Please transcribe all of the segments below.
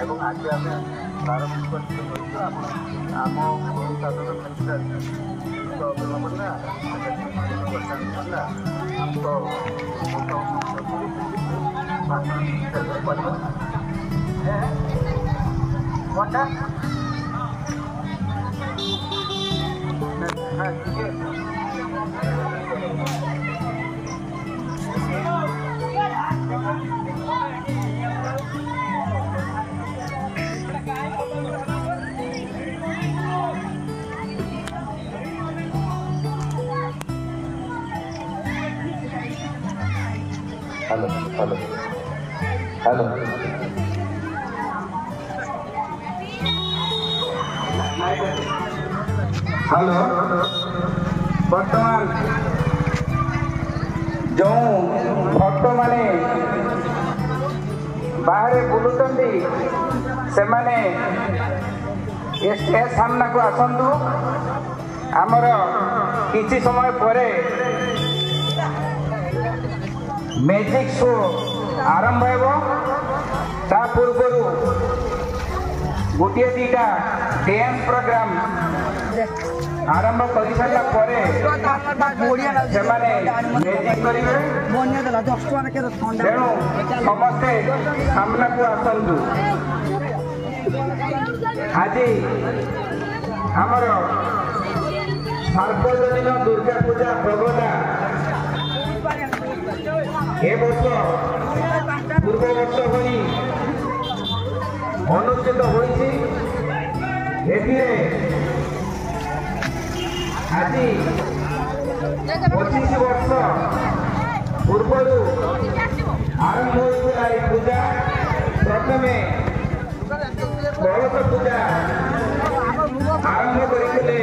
ଏବଂ ଆଜି ଆମେ 12 ମିନିଟ୍ କରିଛୁ ଆମ ସାଧାରଣ हेलो हेलो हेलो हेलो बर्तमान जो भक्त माने बाहर बुलुचंदी से माने स्टेज सामना को आसंतु आमर किछि समय परे मैजिक शो आरंभ हो ता पूर्व गोटे दीटा डांस प्रोग्राम आरंभ कर सारा मैजिक करेंगे तेणु समस्ते सामना को आसतु आज आमर सार्वजनिक दुर्गा पूजा प्रगटा ए वर्ष पूर्व वर्ष भली अनुष्ठित होइछि आज 25 वर्ष पूर्व आरंभ होइछिला ए पूजा प्रथमे गणेश पूजा आरंभ करथिले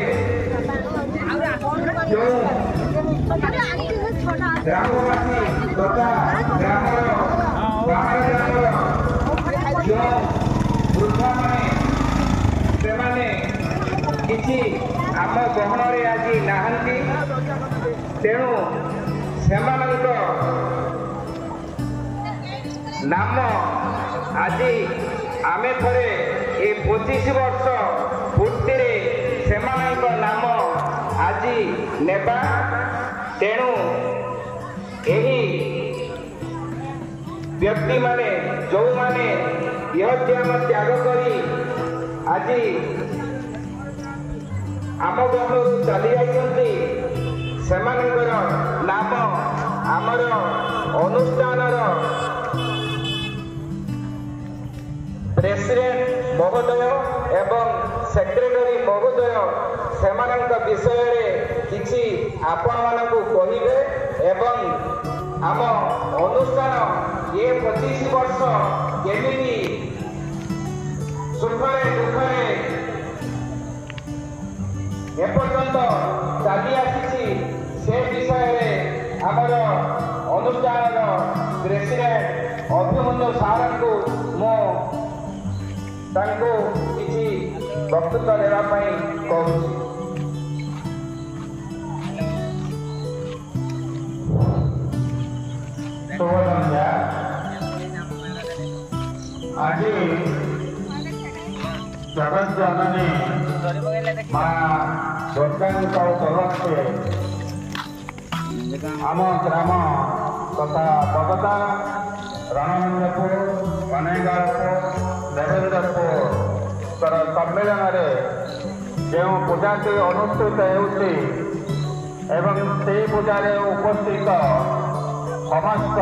जो ग्रामवासी तथा ग्राम बाहर ग्राम जो वृद्धा मैंने किसी आम गहन आज नहांती तेणु से नाम आज आम थे ये 25 वर्ष पूर्ति से नाम आज नेबा तेणु यही व्यक्ति माने जो माने यह त्याग करी आज आम गहू चली जाती से नाम आमर अनुष्ठान प्रेसिडेंट महोदय एवं सेक्रेटरी महोदय से विषय किसी आपण मानक कहे एवं आम अनुष्ठान ये 25 वर्ष केमिति सुखरे दुखरे एपर्यंत चली आसी से विषय आमर अनुष्ठान प्रेसिडेंट अभिमन्यु सार को किसी वक्तृत्व देवाई कहूँ। आज जगत जननी माँ दुर्गा तरफ से आम ग्राम तथा बगदा रणनंदपुर कनेगापुर देवेंद्रपुर सम्मेलन जो पूजाटी अनुष्ठित होती से पूजार उपस्थित समस्त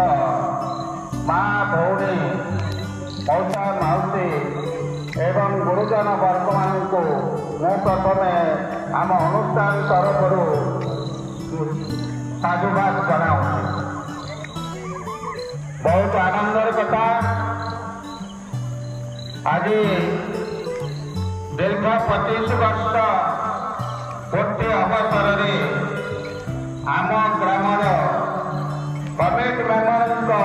माँ भौणी मौसा माउसी एवं गुरुजन वर्ग मान को प्रथम आम अनुष्ठान तरफ साधुवाद जनाऊँ। बहुत आनंदर कथा आज दीर्घ 25 वर्ष पूर्ति अवसर आम ग्रामर कमिटी मेम्बर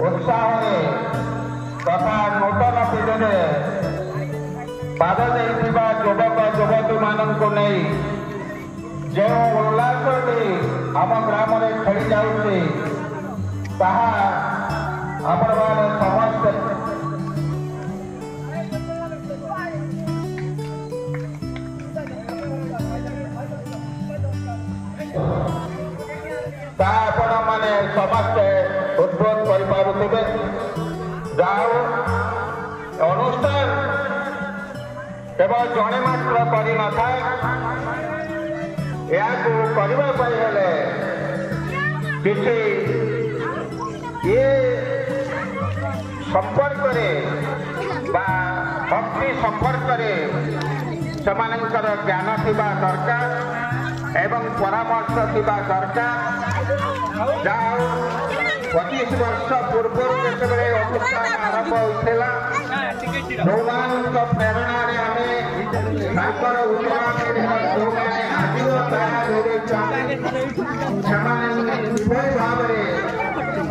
उत्साह तथा नूतन पीढ़ी पाद देइथिबा युवक युवती मानक नहीं जो उल्लास आम ग्राम खेली जाऊँगी ताहा समस्त समस्ते उद्बोध करें जाओ अनुष्ठान केवल जड़े मात्र कर न थाए किसी ये संपर्क भक्ति संपर्क ज्ञान थिबा दरकार एवं परामर्श थिबा दरकार जाओ 25 वर्ष पूर्व जिते अनुष्ठान आरंभ होता जो प्रेरणा आम भाव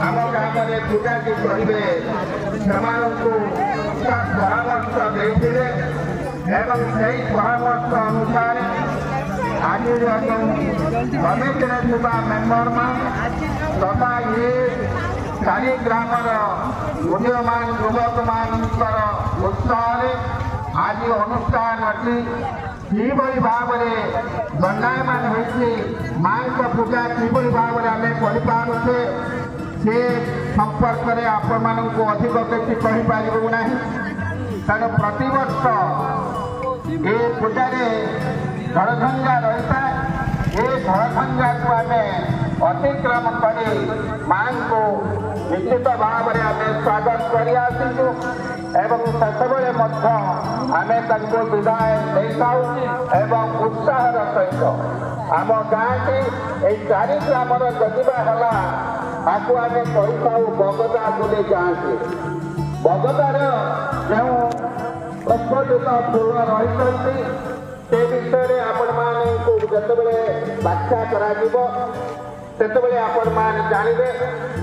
आम ग्राम पूजा की करेंगे परामर्श देते परामर्श अनुसार आज कमिटी मेम्बर तथा ये चारि ग्राम उदयमान युवक मान उत्साह आज अनुष्ठान अच्छी किभली भाव में दंडायमान होती माँ का पूजा किभली भाव में आम करें से संपर्क में आपण मानक अधिक किसी कहींपारू ना तेणु प्रतिवर्ष ये पूजा झड़झंझा रही है ये झड़झंझा को आम अतिक्रम कर माँ को निश्चित भाव में आम स्वागत कर आसीचु एवं सेतबेले आमे तांको विदाय देता एवं उत्साह सहित आम गाँ की यही चारि ग्राम जदिबा हला ताकू आम कही बगदा बुले गाँ से बगदार जो प्रस्फुटित फूल रही से विषय आपण मानू जिते व्याख्या करते आपण मैंने जानवे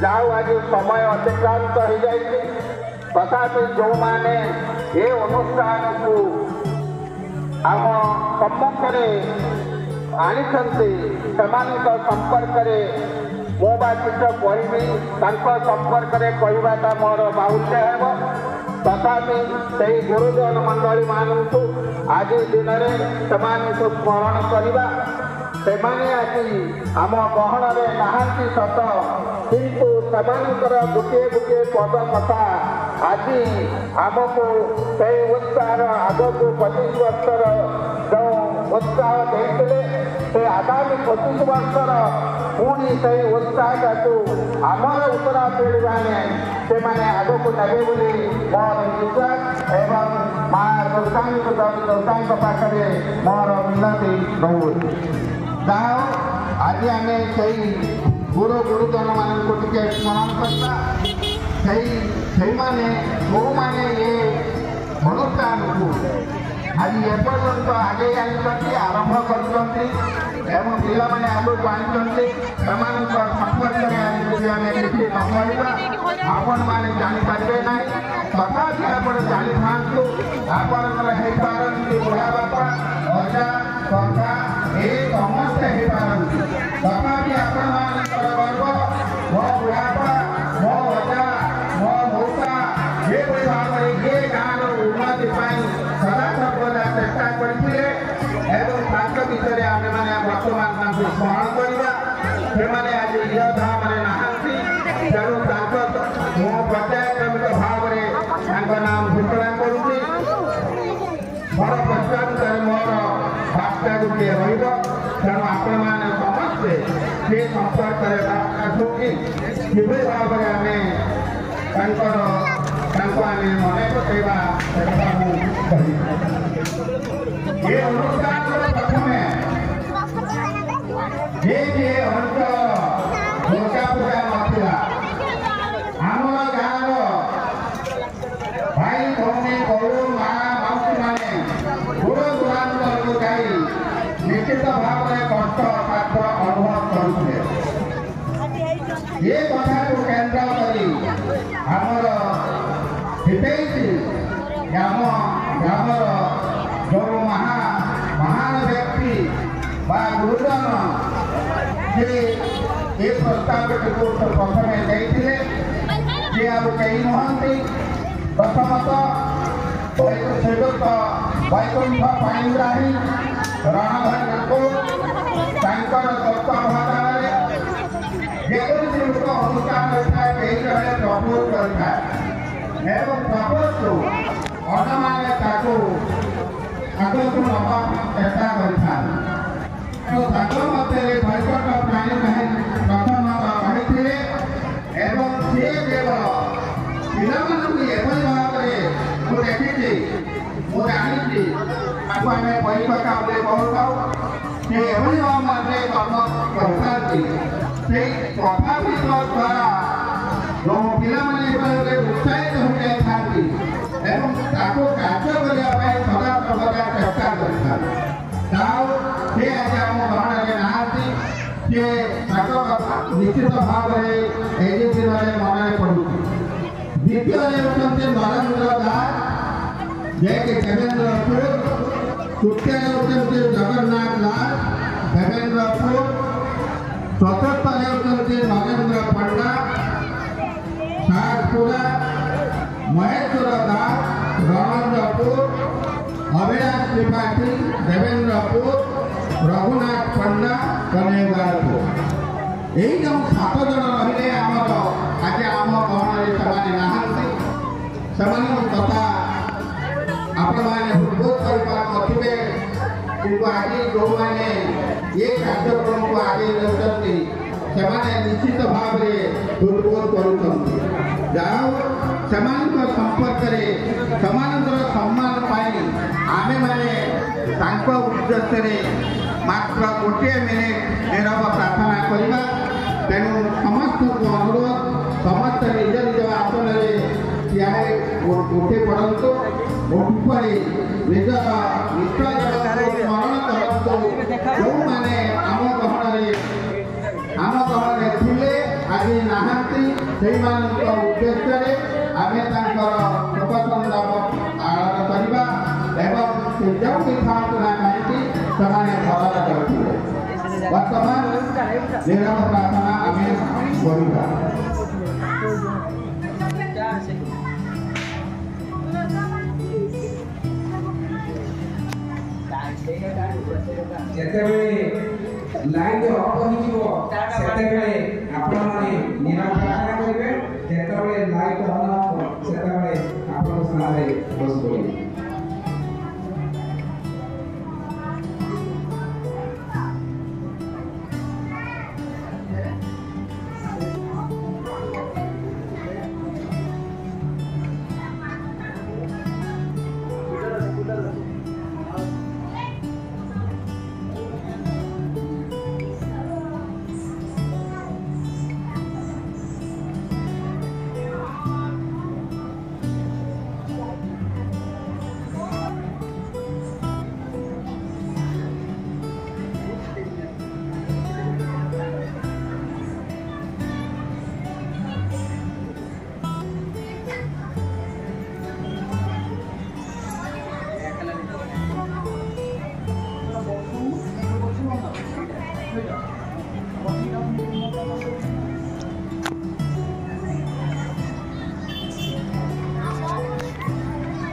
जाओ आज समय अतिक्रांत हो जाए तथापि जो माने ये अनुष्ठान को आम सम्मुखें आनी संपर्क मो किस कहि संपर्क कहवाटा मोर बाहुल्य है तथापि से गुरुजन मंडली मानू आज दिन में से स्मरण करवा से आज आम गहन नहांती सत किंतु सेमानकर गोटे गोटे पद कथा आज आमको से उत्साह आग को 25 वर्षर जो उत्साह देते से आगामी 25 वर्षर पुणी से उत्साह को आमर उत्तरा पीढ़ी मैंने से आग को ने बोली मोर विश्वास एवं माँ दुर्गा पाखे मोर मिनती रोज जाओ आज आम से गुरुजन मान स्मरण करता जो मैंने ये अनुष्ठान को आज एपर्यंत आगे आनी आरंभ कर पाने आगे आनी संपर्क में किसी न कहवा आपण मैंने जापारे ना तथापि आप जानी था आपंती बुढ़ा बापा अजा कका ये समस्ते हो पारती तथापि आपण गर्व मो बुढ़ापा मो अजा मो मौसा ये भाव में ये गाँव उन्नति सदा सर्वदा चेष्टा करते विषय आम मैंने बर्तमान स्मरण करवा से आज धाम नहांती तेणु मो पर्यायक्रमिक भाव में नाम घोषणा करुँगी मोर पश्चात मोर वार्ता गोटे तेणु आपण मैंने समस्ते से संपर्क आसूँ कि भाव में आम मन पकड़ा ये अनुष्ठान प्रथम ये अंचल दुर्गा पूजा नाला आम गाँव भाई भौणी गौ माँ मौसी मैंने दूर दूरांत को जाई निश्चित भाव में कष्ट पात्र अनुभव करुले ये कथा को केन्द्र करी आमर हितैषी आम ग्रामर जो महान व्यक्ति बा गुरुजन से ये प्रस्ताव को प्रथम देते सी अब कई नुहति प्रथमत श्रीयुक्त वैकुंठ पाणिग्राही रणधर को तत्वावधान जेपरी श्रीयुक्त ଅନୁଷ୍ଠାନ ହୋଇଥାଏ କେହି ଜଣେ ପ୍ରପୋଜ କରିଥାଏ ଏବଂ ପ୍ରପୋଜକୁ ଅନ୍ୟମାନେ ତାକୁ ଆଗକୁ ନେବା ଚେଷ୍ଟା କରିଥାନ୍ତି। ତାଙ୍କ ମଧ୍ୟରେ ବୈକଟ ପ୍ରାଣୀ ପ୍ରଥମ କହିଥିଲେ ଏବଂ ସେ କେବଳ ପିଲାମାନଙ୍କୁ ଏଭଳି ଭାବରେ ମୁଁ ଦେଖିଛି ମୁଁ ଜାଣିଛି ତାକୁ ଆମେ ବୈକଟ ବୋଲି କହୁଥାଉ। ସେ ଏଭଳି ଭାବରେ କର୍ମ କରିଥାନ୍ତି ସେଇ ପ୍ରଭାବିତ ଦ୍ୱାରା ଯେଉଁ ପିଲାମାନେ ଏଭଳି ଉତ୍ସାହିତ ହୋଇଯାଇଥାନ୍ତି ଏବଂ ତାକୁ କାର୍ଯ୍ୟ କରିବା ପାଇଁ ସଦା ସର୍ବଦା ଚେଷ୍ଟା କରିଥାନ୍ତି। ଆଉ ସେ ଆଜି ଆମ ଗହଣରେ ନାହାନ୍ତି। ସେ ତାଙ୍କ କଥା ନିଶ୍ଚିତ ଭାବରେ ଏହି ଦିନରେ ମନରେ ପଡ଼ୁଛି। ଦ୍ୱିତୀୟରେ ହେଉଛନ୍ତି ନରେନ୍ଦ୍ର ଦାସ ଯିଏକି ଦେବେନ୍ଦ୍ରପୁର। ତୃତୀୟରେ ହେଉଛନ୍ତି ଜଗନ୍ନାଥ ଦାସ ଦେବେନ୍ଦ୍ରପୁର। ଚତୁର୍ଥରେ ହେଉଛନ୍ତି ନରେନ୍ଦ୍ର ପଣ୍ଡା ସାରପୁରା। ମହେଶ୍ୱର ଦାସ ରଣେନ୍ଦ୍ରପୁର। ଅଭିଳାଷ ତ୍ରିପାଠୀ ଦେବେନ୍ଦ୍ରପୁର। ରଘୁନାଥ ପଣ୍ଡା କନେଇବାରପୁର। ଏହି ଯେଉଁ 7 ଜଣ ରହିଲେ ଆମର ଆଜି ଆମ ଗହଣରେ ସେମାନେ ନାହାନ୍ତି। ସେମାନଙ୍କ କଥା ଆପଣମାନେ ହୃଦବୋଧ କରିପାରୁନଥିବେ କିନ୍ତୁ ଆଜି ଯେଉଁମାନେ ଏ କାର୍ଯ୍ୟକ୍ରମକୁ ଆଗେଇ ନେଉଛନ୍ତି ସେମାନେ ନିଶ୍ଚିତ ଭାବରେ ହୃଦବୋଧ କରୁଛନ୍ତି। ଯାହା ହେଉ ସେମାନଙ୍କ ସମ୍ପର୍କରେ ସେମାନଙ୍କର ସମ୍ମାନ ପାଇଁ ଆମେମାନେ ତାଙ୍କ ଉଦ୍ଦେଶ୍ୟରେ ମାତ୍ର ଗୋଟିଏ ମିନିଟ୍ ନୀରବ ପ୍ରାର୍ଥନା କରିବା। ତେଣୁ ସମସ୍ତଙ୍କୁ ଅନୁରୋଧ ସମସ୍ତେ ନିଜ ନିଜ ଆସନରେ ଠିଆ ଉଠି ପଡ଼ନ୍ତୁ। ଉଠି ପଡ଼ି ନିଜର ନିଶ୍ଚୟ ସ୍ମରଣ କରନ୍ତୁ ଯେଉଁମାନେ ଆମ ଗହଣରେ ଥିଲେ ଆଜି ନାହାନ୍ତି ସେଇମାନଙ୍କ ଉଦ୍ଦେଶ୍ୟରେ ଆମେ ତାଙ୍କର ଶୋକସନ୍ତାପ ଆଳନ କରିବା ଏବଂ ସେ ଯେଉଁଠି ଥାଆନ୍ତୁ ନା କାହିଁକି ସେମାନେ ଭଲରେ କରିଥିଲେ। ବର୍ତ୍ତମାନ ନୀରବ ପ୍ରାର୍ଥନା ଆମେ କରିବା। ଯେତେବେଳେ ଲାଇନ୍ ଅଫ୍ ହୋଇଯିବ ସେତେବେଳେ ଆପଣମାନେ ନୀରବ ପ୍ରାର୍ଥନା କରିବେ। ଯେତେବେଳେ ଲାଇଟ୍ ଅନ୍ ହେବ ସେତେବେଳେ ଆପଣଙ୍କ ସ୍ଥାନରେ ବସି ପଡ଼ିବେ।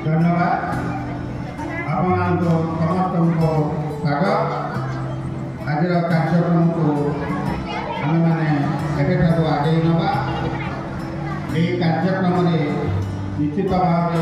धन्यवाद आपको समस्त को स्वागत। आज कार्यक्रम को आम मैंने आगे नवा कार्यक्रम निश्चित भाव